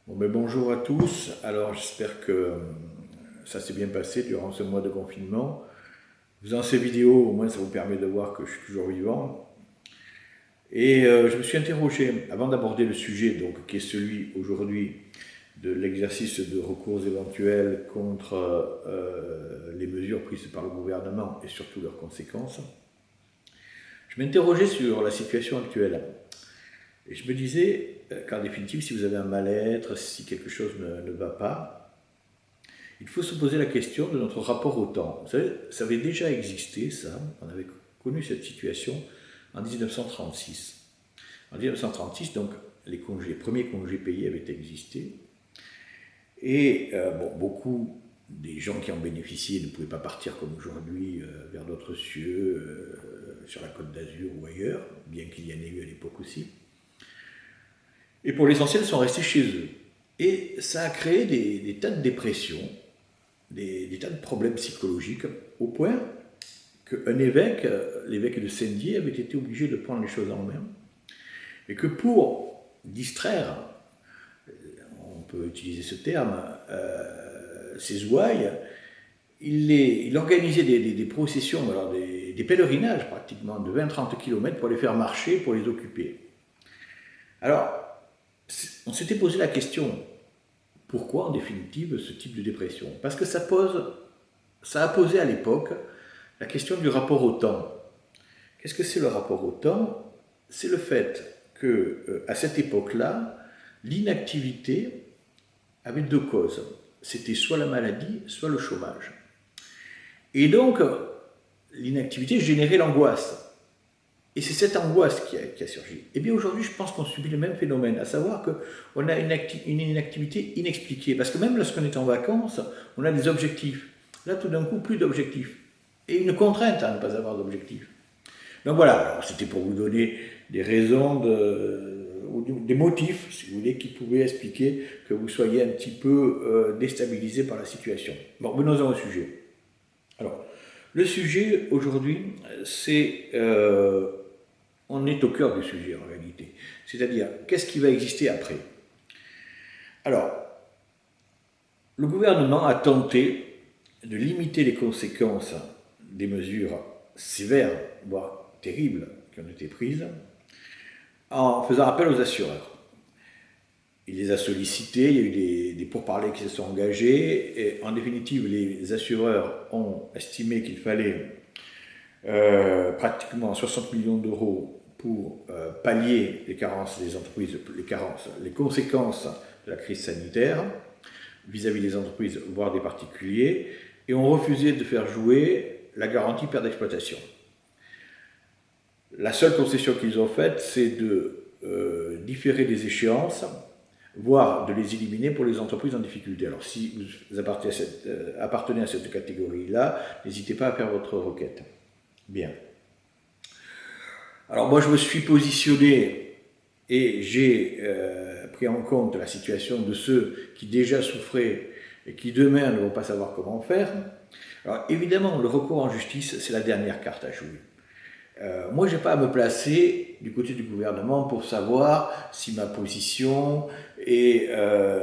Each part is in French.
Bonjour à tous. Alors, j'espère que ça s'est bien passé durant ce mois de confinement. Faisant ces vidéos, au moins, ça vous permet de voir que je suis toujours vivant. Et je me suis interrogé, avant d'aborder le sujet, donc, qui est celui aujourd'hui de l'exercice de recours éventuels contre les mesures prises par le gouvernement et surtout leurs conséquences, je m'interrogeais sur la situation actuelle. Et je me disais qu'en définitive, si vous avez un mal-être, si quelque chose ne va pas, il faut se poser la question de notre rapport au temps. Vous savez, ça avait déjà existé, ça. On avait connu cette situation en 1936. En 1936, donc, les premiers congés payés avaient existé. Et beaucoup des gens qui en bénéficiaient ne pouvaient pas partir comme aujourd'hui vers d'autres cieux, sur la côte d'Azur ou ailleurs, bien qu'il y en ait eu à l'époque aussi. Et pour l'essentiel, ils sont restés chez eux. Et ça a créé des tas de dépressions, des tas de problèmes psychologiques, au point qu'un évêque, l'évêque de Saint-Dié, avait été obligé de prendre les choses en main, et que pour distraire, on peut utiliser ce terme, ces ouailles, il organisait des processions, alors des pèlerinages pratiquement, de 20-30 km pour les faire marcher, pour les occuper. Alors, on s'était posé la question, pourquoi en définitive ce type de dépression? Parce que ça a posé à l'époque la question du rapport au temps. Qu'est-ce que c'est le rapport au temps? C'est le fait que, à cette époque-là, l'inactivité avait deux causes. C'était soit la maladie, soit le chômage. Et donc, l'inactivité générait l'angoisse. Et c'est cette angoisse qui a surgi. Et bien aujourd'hui, je pense qu'on subit le même phénomène, à savoir qu'on a une inactivité inexpliquée. Parce que même lorsqu'on est en vacances, on a des objectifs. Là, tout d'un coup, plus d'objectifs. Et une contrainte à ne pas avoir d'objectifs. Donc voilà, c'était pour vous donner des raisons, ou des motifs, si vous voulez, qui pouvaient expliquer que vous soyez un petit peu déstabilisé par la situation. Bon, venons-en au sujet. Alors, le sujet aujourd'hui, c'est on est au cœur du sujet en réalité. C'est-à-dire, qu'est-ce qui va exister après? Alors, le gouvernement a tenté de limiter les conséquences des mesures sévères, voire terribles, qui ont été prises, en faisant appel aux assureurs. Il les a sollicités, il y a eu des pourparlers qui se sont engagés, et en définitive, les assureurs ont estimé qu'il fallait pratiquement 60 millions d'euros pour pallier les carences des entreprises, les conséquences de la crise sanitaire vis-à-vis des entreprises, voire des particuliers, et ont refusé de faire jouer la garantie perte d'exploitation. La seule concession qu'ils ont faite, c'est de différer des échéances, voire de les éliminer pour les entreprises en difficulté. Alors si vous appartenez à cette catégorie-là, n'hésitez pas à faire votre requête. Bien. Alors moi je me suis positionné et j'ai pris en compte la situation de ceux qui déjà souffraient et qui demain ne vont pas savoir comment faire. Alors évidemment, le recours en justice, c'est la dernière carte à jouer. Moi, je n'ai pas à me placer du côté du gouvernement pour savoir si ma position est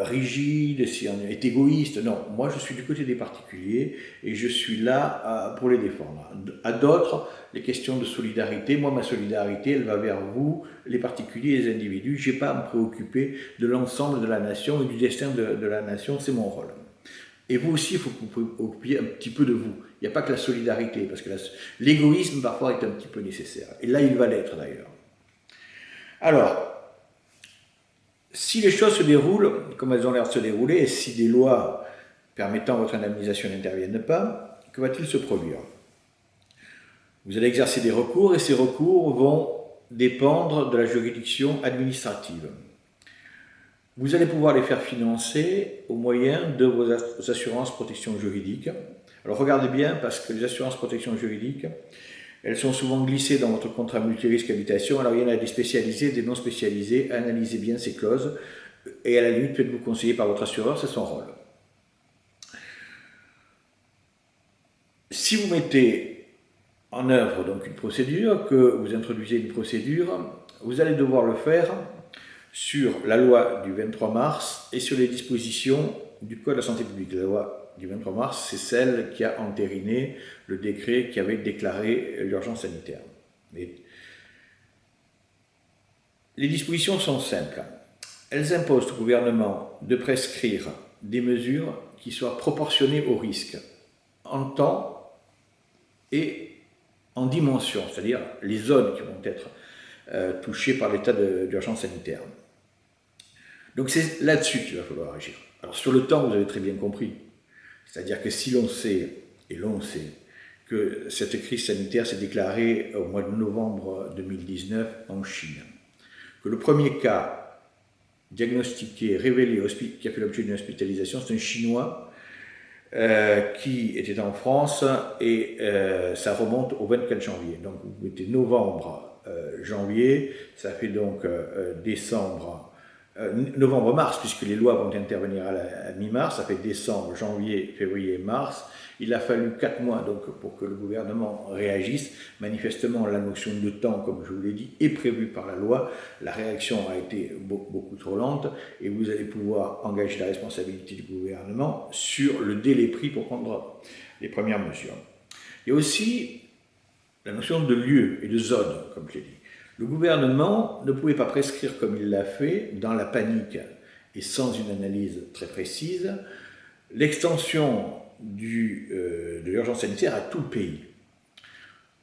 rigide, si on est égoïste. Non, moi, je suis du côté des particuliers et je suis là pour les défendre. À d'autres, les questions de solidarité, moi, ma solidarité, elle va vers vous, les particuliers et les individus. Je n'ai pas à me préoccuper de l'ensemble de la nation et du destin de la nation, c'est mon rôle. Et vous aussi, il faut que vous vous occupiez un petit peu de vous. Il n'y a pas que la solidarité, parce que l'égoïsme parfois est un petit peu nécessaire. Et là, il va l'être d'ailleurs. Alors, si les choses se déroulent comme elles ont l'air de se dérouler, et si des lois permettant votre indemnisation n'interviennent pas, que va-t-il se produire? Vous allez exercer des recours, et ces recours vont dépendre de la juridiction administrative. Vous allez pouvoir les faire financer au moyen de vos assurances protection juridique. Alors regardez bien, parce que les assurances protection juridique, elles sont souvent glissées dans votre contrat multirisque habitation. Alors il y en a des spécialisés, des non spécialisés. Analysez bien ces clauses et à la limite, faites-vous conseiller par votre assureur, c'est son rôle. Si vous mettez en œuvre donc une procédure, que vous introduisez une procédure, vous allez devoir le faire sur la loi du 23 mars et sur les dispositions du Code de la santé publique. La loi du 23 mars, c'est celle qui a entériné le décret qui avait déclaré l'urgence sanitaire. Mais les dispositions sont simples. Elles imposent au gouvernement de prescrire des mesures qui soient proportionnées au risque, en temps et en dimension, c'est-à-dire les zones qui vont être touchées par l'état d'urgence sanitaire. Donc c'est là-dessus qu'il va falloir agir. Alors sur le temps, vous avez très bien compris. C'est-à-dire que si l'on sait, et l'on sait, que cette crise sanitaire s'est déclarée au mois de novembre 2019 en Chine, que le premier cas diagnostiqué, révélé, qui a fait l'objet d'une hospitalisation, c'est un Chinois qui était en France et ça remonte au 24 janvier. Donc vous mettez novembre, janvier, ça fait donc décembre, novembre-mars, puisque les lois vont intervenir à mi-mars, ça fait décembre, janvier, février, mars. Il a fallu 4 mois donc, pour que le gouvernement réagisse. Manifestement, la notion de temps, comme je vous l'ai dit, est prévue par la loi. La réaction a été beaucoup trop lente et vous allez pouvoir engager la responsabilité du gouvernement sur le délai pris pour prendre les premières mesures. Il y a aussi la notion de lieu et de zone, comme je l'ai dit. Le gouvernement ne pouvait pas prescrire comme il l'a fait, dans la panique et sans une analyse très précise, l'extension de l'urgence sanitaire à tout le pays.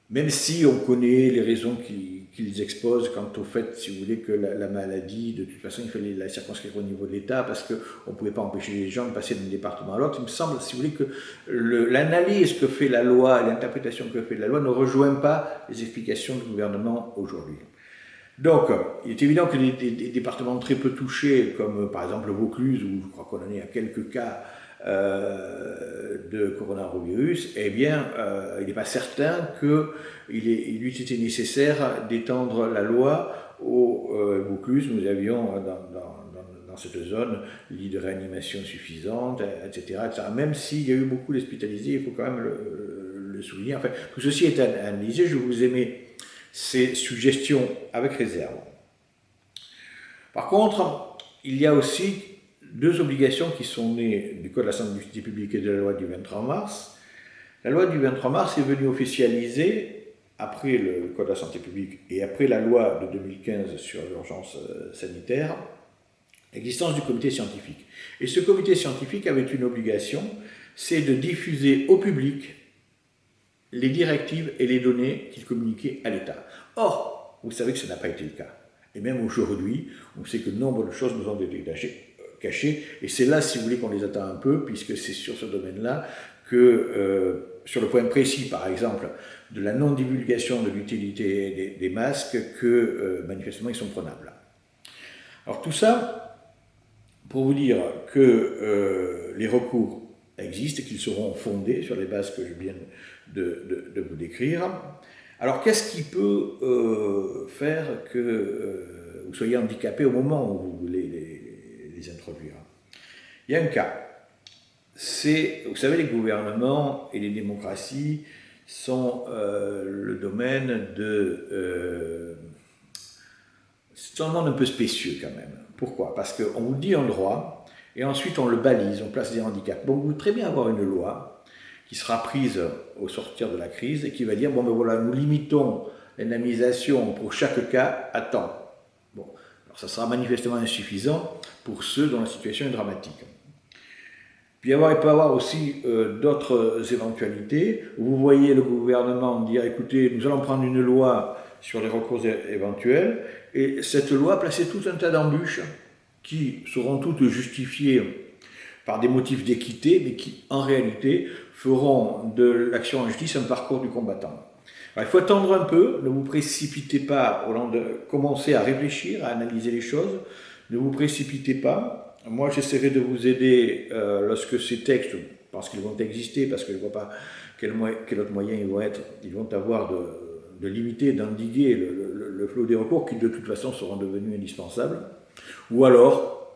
Même si on connaît les raisons qu'ils exposent quant au fait, si vous voulez, que la maladie, de toute façon, il fallait la circonscrire au niveau de l'État parce qu'on ne pouvait pas empêcher les gens de passer d'un département à l'autre. Il me semble, si vous voulez, que l'analyse que fait la loi, l'interprétation que fait la loi ne rejoint pas les explications du gouvernement aujourd'hui. Donc, il est évident que des départements très peu touchés, comme par exemple le Vaucluse, où je crois qu'on en est à quelques cas de coronavirus, eh bien, il n'est pas certain qu'il eût été nécessaire d'étendre la loi au Vaucluse. Nous avions dans cette zone lits de réanimation suffisante, etc., etc. Même s'il y a eu beaucoup d'hospitalisés, il faut quand même le souligner. Enfin, tout ceci est analysé, je vous émets ces suggestions avec réserve. Par contre, il y a aussi 2 obligations qui sont nées du Code de la santé publique et de la loi du 23 mars. La loi du 23 mars est venue officialiser, après le Code de la santé publique et après la loi de 2015 sur l'urgence sanitaire, l'existence du comité scientifique. Et ce comité scientifique avait une obligation, c'est de diffuser au public les directives et les données qu'il communiquait à l'État. Or, vous savez que ce n'a pas été le cas. Et même aujourd'hui, on sait que nombre de choses nous ont été cachées. Et c'est là, si vous voulez, qu'on les attend un peu, puisque c'est sur ce domaine-là que, sur le point précis, par exemple, de la non-divulgation de l'utilité des masques, que manifestement, ils sont prenables. Alors tout ça, pour vous dire que les recours existent et qu'ils seront fondés sur les bases que je viens de vous décrire. Alors, qu'est-ce qui peut faire que vous soyez handicapé au moment où vous voulez les introduire? Il y a un cas. Vous savez, les gouvernements et les démocraties sont le domaine c'est un monde un peu spécieux quand même. Pourquoi? Parce qu'on vous dit un droit, et ensuite on le balise, on place des handicaps. Bon, vous pouvez très bien avoir une loi qui sera prise au sortir de la crise et qui va dire, bon ben voilà, nous limitons l'indemnisation pour chaque cas à temps. Bon, alors ça sera manifestement insuffisant pour ceux dont la situation est dramatique. Puis il peut y avoir aussi d'autres éventualités. Vous voyez le gouvernement dire, écoutez, nous allons prendre une loi sur les recours éventuels, et cette loi a placé tout un tas d'embûches qui seront toutes justifiées par des motifs d'équité, mais qui, en réalité, feront de l'action en justice un parcours du combattant. Alors, il faut attendre un peu, ne vous précipitez pas au lieu de commencer à réfléchir, à analyser les choses, ne vous précipitez pas. Moi, j'essaierai de vous aider lorsque ces textes, parce qu'ils vont exister, parce que je ne vois pas quel autre moyen ils vont avoir de limiter, d'endiguer le flot des recours qui, de toute façon, seront devenus indispensables. Ou alors,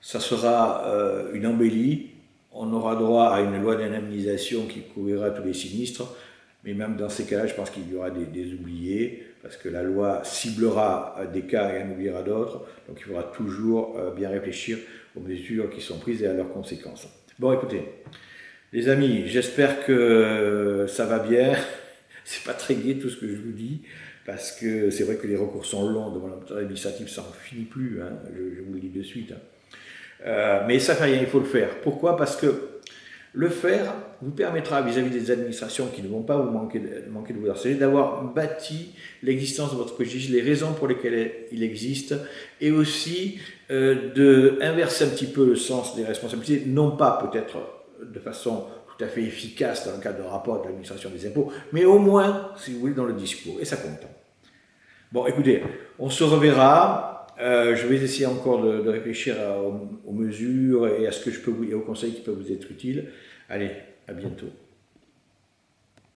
ça sera une embellie, on aura droit à une loi d'indemnisation qui couvrira tous les sinistres, mais même dans ces cas-là, je pense qu'il y aura des oubliés, parce que la loi ciblera des cas et en oubliera d'autres, donc il faudra toujours bien réfléchir aux mesures qui sont prises et à leurs conséquences. Bon, écoutez, les amis, j'espère que ça va bien. C'est pas très gai tout ce que je vous dis, parce que c'est vrai que les recours sont longs devant l'administratif, ça n'en finit plus, hein, je vous le dis de suite. Mais ça fait rien, il faut le faire. Pourquoi? Parce que le faire vous permettra vis-à-vis des administrations qui ne vont pas vous manquer de vous harceler, d'avoir bâti l'existence de votre préjudice, les raisons pour lesquelles il existe, et aussi d'inverser un petit peu le sens des responsabilités, non pas peut-être de façon tout à fait efficace dans le cadre d'un rapport de l'administration des impôts, mais au moins, si vous voulez, dans le discours, et ça compte. Bon, écoutez, on se reverra. Je vais essayer encore de réfléchir aux mesures et à ce que je peux vous, et aux conseils qui peuvent vous être utiles. Allez, à bientôt.